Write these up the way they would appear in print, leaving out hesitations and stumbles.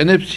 NFC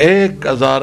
1000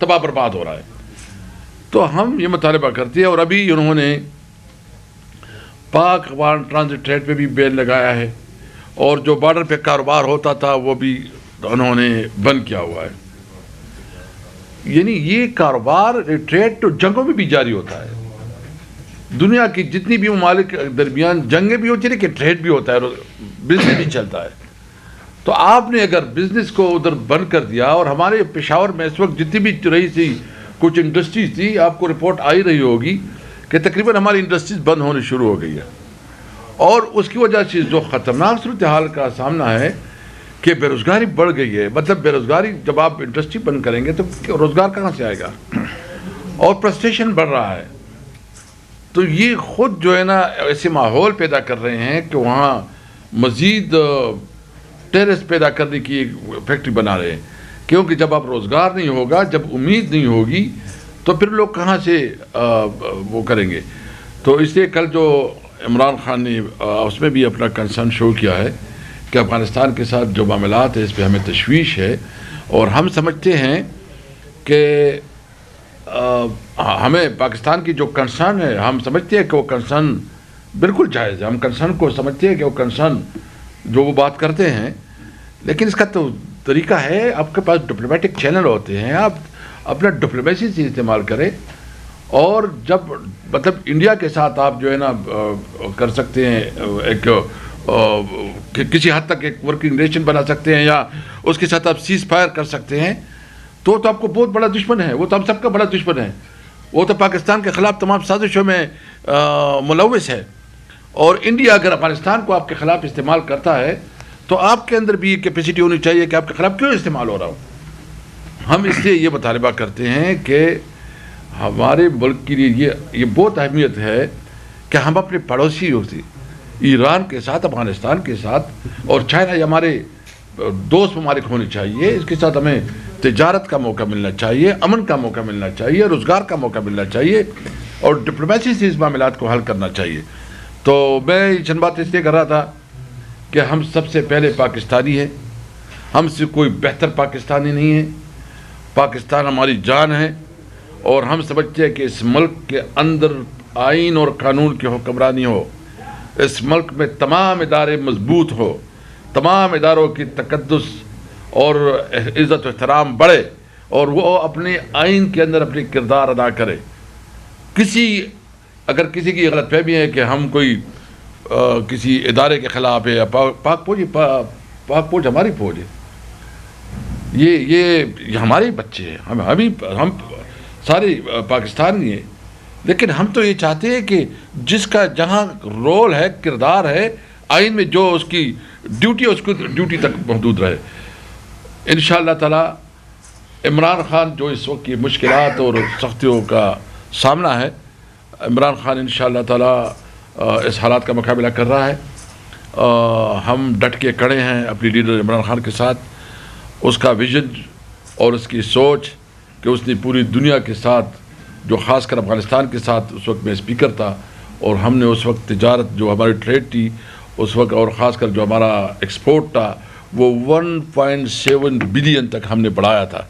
تباہ برباد ہو رہا ہے. تو ہم یہ مطالبہ کرتے ہیں. اور ابھی انہوں نے پاک افغان ٹرانزٹ ٹریڈ پہ بھی بین لگایا ہے, اور جو بارڈر پہ کاروبار ہوتا تھا وہ بھی انہوں نے بند کیا ہوا ہے. یعنی یہ کاروبار ٹریڈ تو جنگوں میں بھی جاری ہوتا ہے. دنیا کی جتنی بھی ممالک درمیان جنگیں بھی ہوتی ہیں لیکن ٹریڈ بھی ہوتا ہے, بزنس بھی چلتا ہے. تو آپ نے اگر بزنس کو ادھر بند کر دیا, اور ہمارے پشاور میں اس وقت جتنی بھی رہی تھی کچھ انڈسٹریز تھی, آپ کو رپورٹ آئی رہی ہوگی کہ تقریباً ہماری انڈسٹریز بند ہونے شروع ہو گئی ہے. اور اس کی وجہ سے جو خطرناک صورتحال کا سامنا ہے کہ بے روزگاری بڑھ گئی ہے. مطلب بے روزگاری, جب آپ انڈسٹری بند کریں گے تو روزگار کہاں سے آئے گا, اور فرسٹریشن بڑھ رہا ہے. تو یہ خود جو ہے نا ایسے ماحول پیدا کر رہے ہیں کہ وہاں مزید ٹیرس پیدا کرنے کی ایک فیکٹری بنا رہے ہیں. کیونکہ جب آپ روزگار نہیں ہوگا, جب امید نہیں ہوگی, تو پھر لوگ کہاں سے وہ کریں گے. تو اس لیے کل جو عمران خان نے اس میں بھی اپنا کنسرن شو کیا ہے کہ افغانستان کے ساتھ جو معاملات ہیں اس پہ ہمیں تشویش ہے, اور ہم سمجھتے ہیں کہ ہمیں پاکستان کی جو کنسرن ہے, ہم سمجھتے ہیں کہ وہ کنسرن بالکل جائز ہے. ہم کنسرن کو سمجھتے ہیں کہ وہ کنسرن جو وہ بات کرتے ہیں, لیکن اس کا تو طریقہ ہے, آپ کے پاس ڈپلومیٹک چینل ہوتے ہیں, آپ اپنا ڈپلومیسی سے استعمال کریں. اور جب مطلب انڈیا کے ساتھ آپ جو ہے نا کر سکتے ہیں, ایک کسی حد تک ایک ورکنگ ریلیشن بنا سکتے ہیں, یا اس کے ساتھ آپ سیز فائر کر سکتے ہیں, تو آپ کو بہت بڑا دشمن ہے. وہ تو ہم سب کا بڑا دشمن ہے. وہ تو پاکستان کے خلاف تمام سازشوں میں ملوث ہے. اور انڈیا اگر افغانستان کو آپ کے خلاف استعمال کرتا ہے تو آپ کے اندر بھی یہ کیپیسٹی ہونی چاہیے کہ آپ کے خلاف کیوں استعمال ہو رہا ہو. ہم اس لیے یہ مطالبہ کرتے ہیں کہ ہمارے ملک کے لیے یہ بہت اہمیت ہے کہ ہم اپنے پڑوسی ہوتے ایران کے ساتھ, افغانستان کے ساتھ, اور چائنا, یہ ہمارے دوست ممالک ہونے چاہیے. اس کے ساتھ ہمیں تجارت کا موقع ملنا چاہیے, امن کا موقع ملنا چاہیے, روزگار کا موقع ملنا چاہیے, اور ڈپلومیسی سے اس معاملات کو حل کرنا چاہیے. تو میں چند بات اس لیے کر رہا تھا کہ ہم سب سے پہلے پاکستانی ہیں, ہم سے کوئی بہتر پاکستانی نہیں ہے. پاکستان ہماری جان ہے, اور ہم سمجھتے ہیں کہ اس ملک کے اندر آئین اور قانون کی حکمرانی ہو, اس ملک میں تمام ادارے مضبوط ہو, تمام اداروں کی تقدس اور عزت و احترام بڑھے, اور وہ اپنے آئین کے اندر اپنی کردار ادا کرے. اگر کسی کی غلط فہمی ہے کہ ہم کوئی کسی ادارے کے خلاف ہے, پاک فوج ہماری فوج ہے, یہ ہمارے بچے ہیں, ہم سارے پاکستانی ہیں. لیکن ہم تو یہ چاہتے ہیں کہ جس کا جہاں رول ہے, کردار ہے, آئین میں جو اس کی ڈیوٹی ہے, اس کو ڈیوٹی تک محدود رہے. انشاءاللہ تعالی عمران خان جو اس وقت کی مشکلات اور سختیوں کا سامنا ہے, عمران خان انشاءاللہ تعالی اس حالات کا مقابلہ کر رہا ہے. ہم ڈٹ کے کھڑے ہیں اپنی لیڈر عمران خان کے ساتھ. اس کا ویژن اور اس کی سوچ کہ اس نے پوری دنیا کے ساتھ, جو خاص کر افغانستان کے ساتھ, اس وقت میں اسپیکر تھا, اور ہم نے اس وقت تجارت جو ہماری ٹریڈ تھی اس وقت, اور خاص کر جو ہمارا ایکسپورٹ تھا, وہ 1.7 بلین تک ہم نے بڑھایا تھا.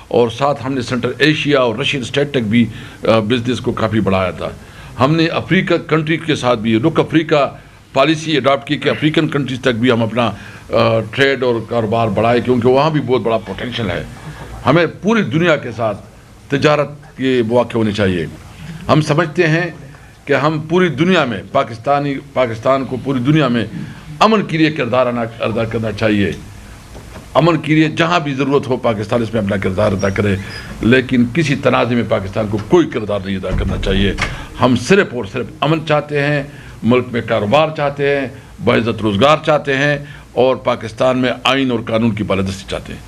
اور ساتھ ہم نے سینٹرل ایشیا اور رشین اسٹیٹ تک بھی بزنس کو کافی بڑھایا تھا. ہم نے افریقہ کنٹری کے ساتھ بھی رک افریقہ پالیسی اڈاپٹ کی کہ افریقن کنٹریز تک بھی ہم اپنا ٹریڈ اور کاروبار بڑھائے, کیونکہ وہاں بھی بہت بڑا پوٹینشیل ہے. ہمیں پوری دنیا کے ساتھ تجارت کے مواقع ہونے چاہیے. ہم سمجھتے ہیں کہ ہم پوری دنیا میں پاکستان کو پوری دنیا میں امن کے لیے کردار ادا کرنا چاہیے. امن کے لیے جہاں بھی ضرورت ہو پاکستان اس میں اپنا کردار ادا کرے, لیکن کسی تنازع میں پاکستان کو کوئی کردار نہیں ادا کرنا چاہیے. ہم صرف اور صرف امن چاہتے ہیں, ملک میں کاروبار چاہتے ہیں, باعزت روزگار چاہتے ہیں, اور پاکستان میں آئین اور قانون کی بالادستی چاہتے ہیں.